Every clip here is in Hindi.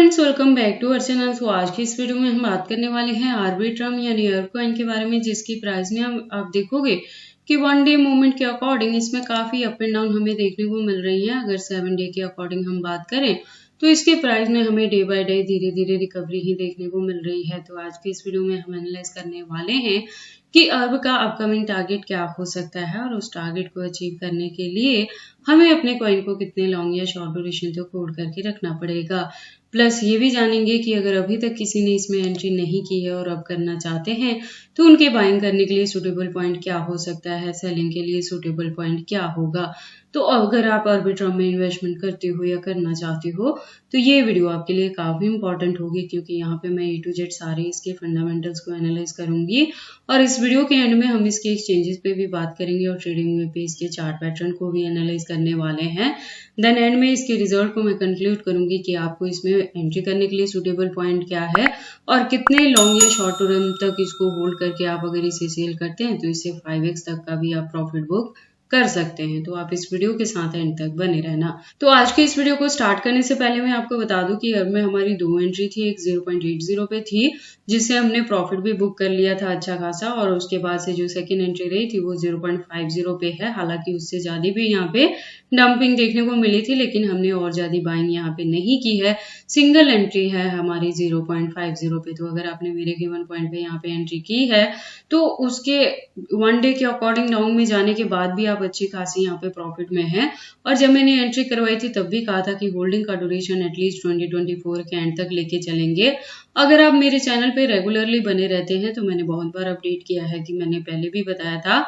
Friends, welcome back to our channel. तो आज की इस वीडियो में हम बात करने वाले हैं आर्बिट्रम यानी अर्ब कॉइन के बारे में, जिसकी प्राइस में आप देखोगे कि 1 डे मूवमेंट के अकॉर्डिंग इसमें काफी अप एंड डाउन हमें देखने को मिल रही है। अगर 7 डे के अकॉर्डिंग हम बात करें तो इसके प्राइस में हमें डे बाय डे धीरे धीरे रिकवरी ही देखने को मिल रही है। तो आज की इस वीडियो में हम एनालाइज करने वाले हैं कि अर्ब का अपकमिंग टारगेट क्या हो सकता है और उस टारगेट को अचीव करने के लिए हमें अपने कॉइन को कितने लॉन्ग या शॉर्ट ड्यूरेशन तक होल्ड करके रखना पड़ेगा। प्लस ये भी जानेंगे कि अगर अभी तक किसी ने इसमें एंट्री नहीं की है और अब करना चाहते हैं तो उनके बाइंग करने के लिए सूटेबल पॉइंट क्या हो सकता है, सेलिंग के लिए सूटेबल पॉइंट क्या होगा। तो अगर आप आर्बिट्रम में इन्वेस्टमेंट करते हो या करना चाहते हो तो ये वीडियो आपके लिए काफी इंपॉर्टेंट होगी, क्योंकि यहाँ पे मैं A to Z सारे इसके फंडामेंटल्स को एनालाइज करूंगी और इस वीडियो के एंड में हम इसके एक्सचेंजेस पे भी बात करेंगे और ट्रेडिंग में पे इसके चार्ट पैटर्न को भी एनालाइज करने वाले हैं। देन एंड में इसके रिजल्ट को मैं कंक्लूड करूंगी कि आपको इसमें एंट्री करने के लिए सूटेबल पॉइंट क्या है और कितने लॉन्ग या शॉर्ट टर्म तक इसको होल्ड करके आप अगर इसे सेल करते हैं तो इससे 5x तक का भी आप प्रॉफिट बुक कर सकते हैं। तो आप इस वीडियो के साथ एंड तक बने रहना। तो आज के इस वीडियो को स्टार्ट करने से पहले मैं आपको बता दूं कि अब में हमारी 2 एंट्री थी, एक 0.80 पे थी जिससे हमने प्रॉफिट भी बुक कर लिया था अच्छा खासा, और उसके बाद से जो सेकंड एंट्री रही थी वो 0.50 पे है। हालांकि उससे ज्यादा भी यहाँ पे डंपिंग देखने को मिली थी, लेकिन हमने और ज्यादा बाइंग यहाँ पे नहीं की है। सिंगल एंट्री है हमारी 0.50 पे। तो अगर आपने मेरे गिवन पॉइंट पे यहाँ पे एंट्री की है तो उसके 1 डे के अकॉर्डिंग डाउन में जाने के बाद भी आप अच्छी खासी यहाँ पे प्रॉफिट में है। और जब मैंने एंट्री करवाई थी तब भी कहा था कि होल्डिंग का ड्यूरेशन एटलीस्ट 2024 के एंड तक लेके चलेंगे। अगर आप मेरे चैनल पे रेगुलरली बने रहते हैं तो मैंने बहुत बार अपडेट किया है कि मैंने पहले भी बताया था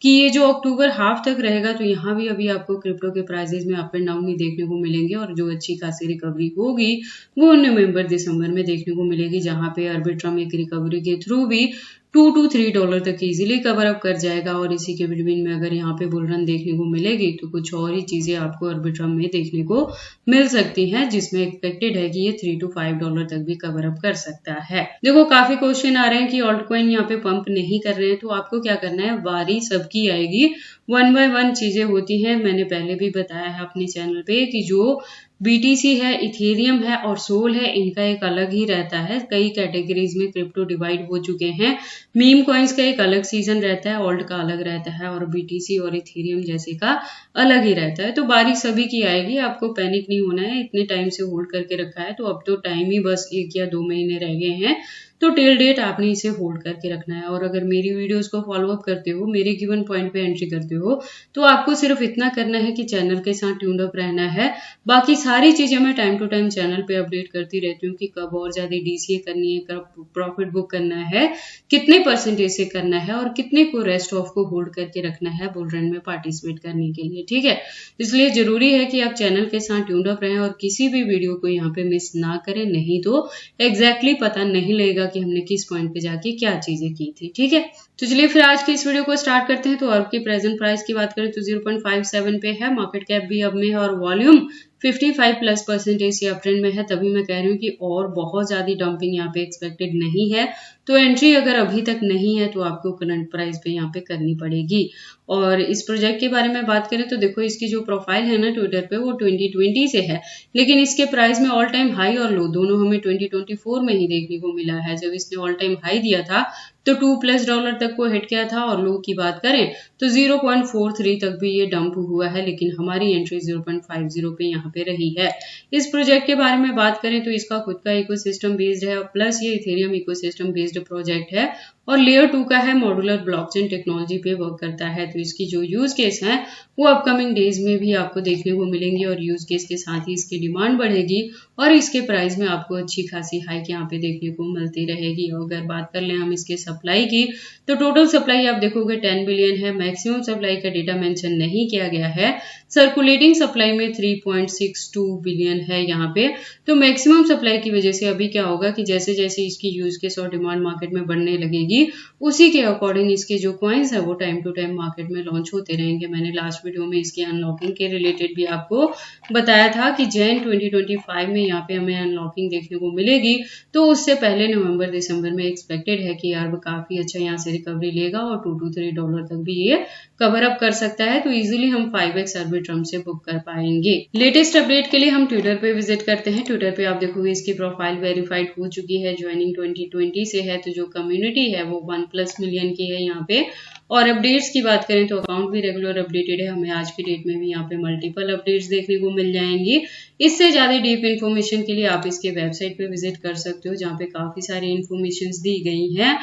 कि ये जो अक्टूबर हाफ तक रहेगा तो यहाँ भी अभी आपको क्रिप्टो के प्राइसेस में अप एंड डाउन ही देखने को मिलेंगे, और जो अच्छी खासी रिकवरी होगी वो नवंबर दिसंबर में देखने को मिलेगी, जहां पे आर्बिट्रम एक रिकवरी के थ्रू भी $2 to $3 तक इजीली कवर अप कर जाएगा। और इसी के बिटवीन में अगर यहाँ पे बुल रन देखने को मिलेगी तो कुछ और ही चीजें आपको आर्बिट्रम में देखने को मिल सकती हैं, जिसमें एक्सपेक्टेड है कि ये $3 to $5 तक भी कवर अप कर सकता है। देखो काफी क्वेश्चन आ रहे हैं कि ऑल्ट कॉइन यहाँ पे पंप नहीं कर रहे हैं, तो आपको क्या करना है, बारी सबकी आएगी, 1 by 1 चीजें होती हैं। मैंने पहले भी बताया है अपने चैनल पे कि जो BTC है, इथेरियम है और सोल है, इनका एक अलग ही रहता है। कई कैटेगरीज में क्रिप्टो डिवाइड हो चुके हैं। मीम कॉइन्स का एक अलग सीजन रहता है, ऑल्ट का अलग रहता है, और BTC और इथेरियम जैसे का अलग ही रहता है। तो बारी सभी की आएगी, आपको पैनिक नहीं होना है। इतने टाइम से होल्ड करके रखा है तो अब तो टाइम ही बस 1 या 2 महीने रह गए हैं, तो टिल डेट आपने इसे होल्ड करके रखना है। और अगर मेरी वीडियोस को फॉलो अप करते हो, मेरे गिवन पॉइंट पे एंट्री करते हो, तो आपको सिर्फ इतना करना है कि चैनल के साथ ट्यून्ड अप रहना है। बाकी सारी चीजें मैं टाइम टू टाइम चैनल पे अपडेट करती रहती हूँ कि कब और ज्यादा DCA करनी है, कब प्रॉफिट बुक करना है, कितने परसेंटेज से करना है और कितने को रेस्ट ऑफ को होल्ड करके रखना है बुल रन में पार्टिसिपेट करने के लिए। ठीक है, इसलिए जरूरी है कि आप चैनल के साथ ट्यून्ड अप रहें और किसी भी वीडियो को यहाँ पे मिस ना करें, नहीं तो एग्जैक्टली पता नहीं लगेगा कि हमने किस पॉइंट पे जाके क्या चीजें की थी। ठीक है, तो चलिए फिर आज की इस वीडियो को स्टार्ट करते हैं। तो अर्ब की प्रेजेंट प्राइस की बात करें तो 0.57 पे है, मार्केट कैप भी अब में है और वॉल्यूम 55+% से अप ट्रेंड में है। तभी मैं कह रही हूँ कि और बहुत ज्यादा डंपिंग यहाँ पे एक्सपेक्टेड नहीं है। तो एंट्री अगर अभी तक नहीं है तो आपको करंट प्राइस पे यहाँ पे करनी पड़ेगी। और इस प्रोजेक्ट के बारे में बात करें तो देखो इसकी जो प्रोफाइल है ना ट्विटर पे वो 2020 से है, लेकिन इसके प्राइस में ऑल टाइम हाई और लो दोनों हमें 2024 में ही देखने को मिला है। जब इसने ऑल टाइम हाई दिया था तो $2+ तक को हिट किया था, और लो की बात करें तो 0.43 तक भी ये डंप हुआ है, लेकिन हमारी एंट्री 0.50 पे यहाँ पे रही है। इस प्रोजेक्ट के बारे में बात करें तो इसका खुद का इकोसिस्टम बेस्ड है, प्लस ये इथेरियम इकोसिस्टम बेस्ड प्रोजेक्ट है और लेयर 2 का है, मॉड्यूलर ब्लॉकचेन टेक्नोलॉजी पे वर्क करता है। तो इसकी जो यूज केस है वो अपकमिंग डेज में भी आपको देखने को मिलेंगे, और यूज केस के साथ ही इसकी डिमांड बढ़ेगी और इसके प्राइस में आपको अच्छी खासी हाइक यहाँ पे देखने को मिलती रहेगी। और अगर बात कर लें हम इसके सप्लाई की तो टोटल सप्लाई आप देखोगे 10 बिलियन है। मैक्सिमम सप्लाई का डेटा मेंशन नहीं किया गया है। सर्कुलेटिंग सप्लाई में 3.62 बिलियन है यहाँ पे। तो मैक्सिमम सप्लाई की वजह से अभी क्या होगा कि जैसे जैसे इसकी यूज केस और डिमांड मार्केट में बढ़ने लगेगी, उसी के अकॉर्डिंग इसके जो कॉइन्स है वो टाइम टू टाइम मार्केट में लॉन्च होते रहेंगे। मैंने लास्ट वीडियो में इसके अनलॉकिंग के रिलेटेड भी आपको बताया था कि जैन 2025 में यहाँ पे हमें अनलॉकिंग देखने को मिलेगी, तो उससे पहले नवंबर दिसंबर में एक्सपेक्टेड है कि अर्ब काफी अच्छा यहाँ से रिकवरी लेगा और $2 to $3 तक भी ये कवर अप कर सकता है, तो इजीली हम 5x आर्बिट्रम से बुक कर पाएंगे। लेटेस्ट अपडेट के लिए हम ट्विटर पे विजिट करते हैं। ट्विटर पे आप देखोगे इसकी प्रोफाइल वेरीफाइड हो चुकी है, ज्वाइनिंग 2020 से है, तो जो कम्युनिटी है वो 1+ मिलियन की है यहाँ पे। और अपडेट्स की बात करें तो अकाउंट भी रेगुलर अपडेटेड है, हमें आज की डेट में भी यहाँ पे मल्टीपल अपडेट्स देखने को मिल जाएंगी। इससे ज्यादा डीप इन्फॉर्मेशन के लिए आप इसके वेबसाइट पे विजिट कर सकते हो, जहाँ पे काफी सारी इन्फॉर्मेशन दी गई हैं।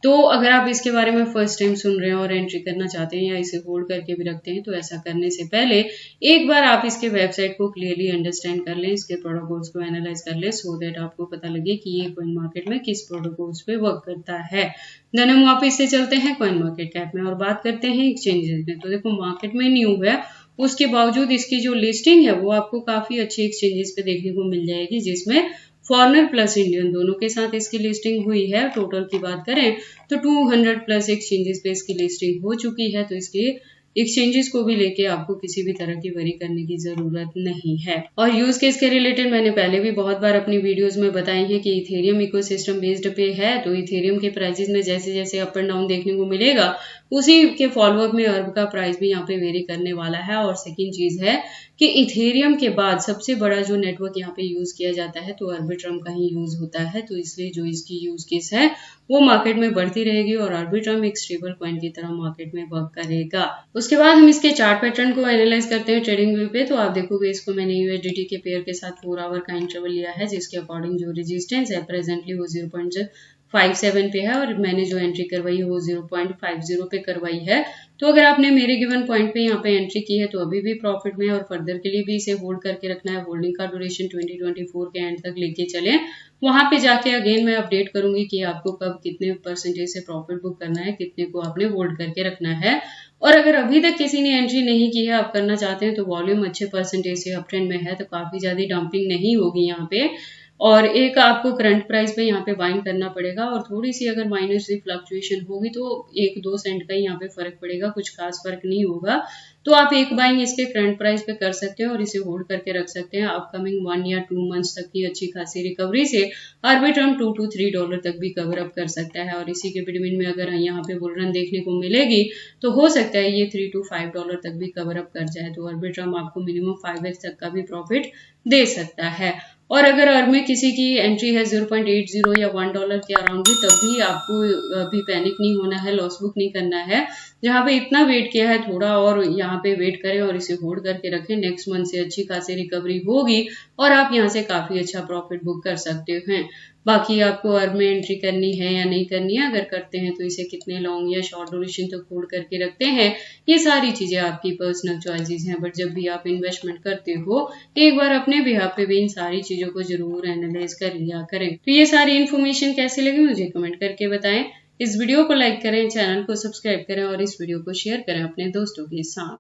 तो अगर आप इसके बारे में फर्स्ट टाइम सुन रहे हैं और एंट्री करना चाहते हैं या इसे होल्ड करके भी रखते हैं, तो ऐसा करने से पहले एक बार आप इसके वेबसाइट को क्लियरली अंडरस्टैंड कर लें, इसके प्रोटोकॉल्स को एनालाइज कर लें, सो दैट आपको पता लगे कि ये कॉइन मार्केट में किस प्रोटोकॉल्स पे वर्क करता है। देन हम वापस से चलते हैं कॉइन मार्केट कैप में और बात करते हैं एक्सचेंजेस में। तो देखो मार्केट में न्यू है, उसके बावजूद इसकी जो लिस्टिंग है वो आपको काफी अच्छी एक्सचेंजेस पे देखने को मिल जाएगी, जिसमें फॉरेनर प्लस इंडियन दोनों के साथ इसकी लिस्टिंग हुई है। टोटल की बात करें तो 200+ एक्सचेंजेस पे इसकी लिस्टिंग हो चुकी है, तो इसकी एक्सचेंजेस को भी लेके आपको किसी भी तरह की वरी करने की जरूरत नहीं है। और यूज केस के रिलेटेड मैंने पहले भी बहुत बार अपनी वीडियोस में बताई है कि इथेरियम इकोसिस्टम बेस्ड पे है, तो इथेरियम के प्राइसेस में जैसे जैसे अप एंड डाउन देखने को मिलेगा, उसी के फॉलोअप में अर्ब का प्राइस भी यहाँ पे वेरी करने वाला है। और सेकेंड चीज है कि इथेरियम के बाद सबसे बड़ा जो नेटवर्क यहाँ पे यूज किया जाता है तो आर्बिट्रम का ही यूज होता है, तो इसलिए जो इसकी यूज केस है वो मार्केट में बढ़ती रहेगी और आर्बिट्रम एक स्टेबल कॉइन की तरह मार्केट में वर्क करेगा। उसके बाद हम इसके चार्ट पैटर्न को एनालाइज करते हैं ट्रेडिंग व्यू पे। तो आप देखोगे इसको मैंने यूएसडीटी के पेयर के साथ 4 आवर का इंटरवल लिया है, जिसके अकॉर्डिंग जो रेजिस्टेंस है प्रेजेंटली वो 0.57 पे है और मैंने जो एंट्री करवाई है वो 0.50 पे करवाई है। तो अगर आपने मेरे गिवन पॉइंट पे यहाँ पे एंट्री की है तो अभी भी प्रॉफिट में है और फर्दर के लिए भी इसे होल्ड करके रखना है। होल्डिंग का ड्यूरेशन 2024 के एंड तक लेके चले, वहां पे जाके अगेन मैं अपडेट करूंगी कि आपको कब कितने परसेंटेज से प्रॉफिट बुक करना है, कितने को आपने होल्ड करके रखना है। और अगर अभी तक किसी ने एंट्री नहीं की है, आप करना चाहते हैं, तो वॉल्यूम अच्छे परसेंटेज से अप ट्रेंड में है, तो काफी ज्यादा डंपिंग नहीं होगी यहाँ पे। और एक आपको करंट प्राइस पे यहाँ पे बाइंग करना पड़ेगा और थोड़ी सी अगर माइनस सी फ्लक्चुएशन होगी तो 1-2 सेंट का ही यहाँ पे फर्क पड़ेगा, कुछ खास फर्क नहीं होगा। तो आप एक बाइंग इसके करंट प्राइस पे कर सकते हैं और इसे होल्ड करके रख सकते हैं। अपकमिंग 1 या 2 मंथ्स तक की अच्छी खासी रिकवरी से आर्बिट्रम $2 to $3 तक भी कवर अप कर सकता है। और इसी के बिटवीन में अगर यहाँ पे बुल रन देखने को मिलेगी तो हो सकता है ये $3 to $5 तक भी कवर अप कर जाए, तो आर्बिट्रम आपको मिनिमम 5x तक का भी प्रॉफिट दे सकता है। और अगर अर्ब में किसी की एंट्री है 0.80 या $1 के अराउंड भी, तब भी आपको अभी पैनिक नहीं होना है, लॉस बुक नहीं करना है। जहाँ पे इतना वेट किया है थोड़ा और यहाँ पे वेट करें और इसे होल्ड करके रखें। नेक्स्ट मंथ से अच्छी खासी रिकवरी होगी और आप यहाँ से काफी अच्छा प्रॉफिट बुक कर सकते हैं। बाकी आपको अर्ब में एंट्री करनी है या नहीं करनी है, अगर करते हैं तो इसे कितने लॉन्ग या शॉर्ट ड्यूरेशन तक होल्ड करके रखते हैं, ये सारी चीजें आपकी पर्सनल चॉइसेस हैं। बट जब भी आप इन्वेस्टमेंट करते हो एक बार अपने बिहाफ पे भी इन सारी चीजों को जरूर एनालाइज कर लिया करें। तो ये सारी इन्फॉर्मेशन कैसी लगी मुझे कमेंट करके बताएं। इस वीडियो को लाइक करें, चैनल को सब्सक्राइब करें और इस वीडियो को शेयर करें अपने दोस्तों के साथ।